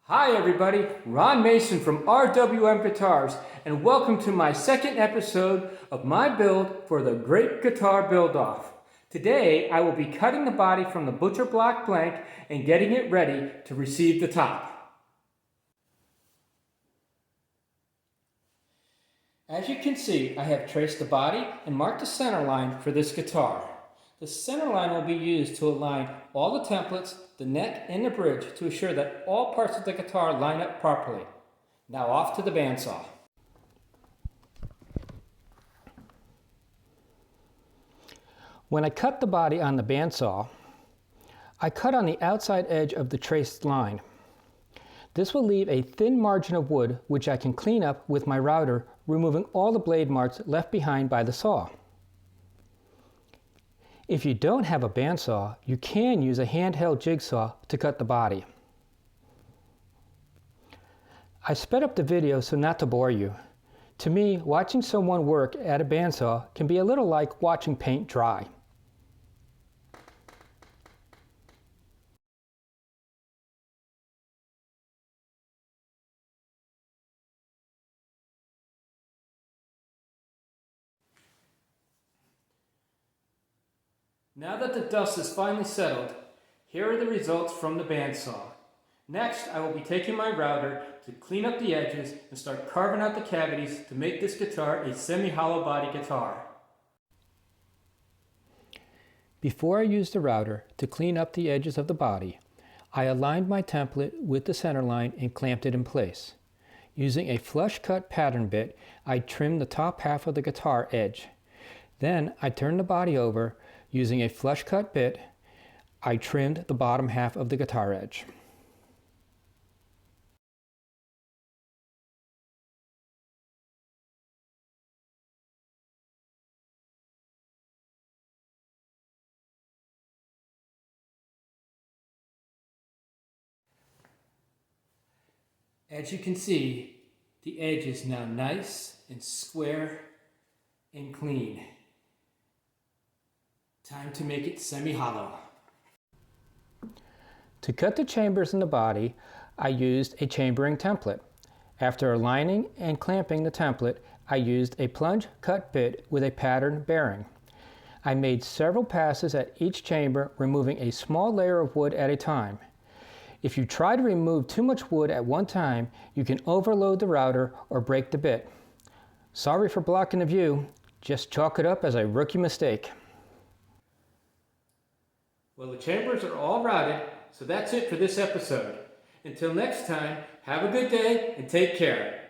Hi everybody, Ron Mason from RWM Guitars, and welcome to my second episode of my build for the Great Guitar Build-Off. Today I will be cutting the body from the butcher block blank and getting it ready to receive the top. As you can see, I have traced the body and marked the center line for this guitar. The center line will be used to align all the templates, the neck, and the bridge to ensure that all parts of the guitar line up properly. Now off to the bandsaw. When I cut the body on the bandsaw, I cut on the outside edge of the traced line. This will leave a thin margin of wood which I can clean up with my router, removing all the blade marks left behind by the saw. If you don't have a bandsaw, you can use a handheld jigsaw to cut the body. I sped up the video so not to bore you. To me, watching someone work at a bandsaw can be a little like watching paint dry. Now that the dust is finally settled, here are the results from the bandsaw. Next, I will be taking my router to clean up the edges and start carving out the cavities to make this guitar a semi-hollow body guitar. Before I used the router to clean up the edges of the body, I aligned my template with the center line and clamped it in place. Using a flush cut pattern bit, I trimmed the top half of the guitar edge. Then I turned the body over. Using a flush cut bit, I trimmed the bottom half of the guitar edge. As you can see, the edge is now nice and square and clean. Time to make it semi-hollow. To cut the chambers in the body, I used a chambering template. After aligning and clamping the template, I used a plunge cut bit with a pattern bearing. I made several passes at each chamber, removing a small layer of wood at a time. If you try to remove too much wood at one time, you can overload the router or break the bit. Sorry for blocking the view, just chalk it up as a rookie mistake. Well, the chambers are all routed, so that's it for this episode. Until next time, have a good day and take care.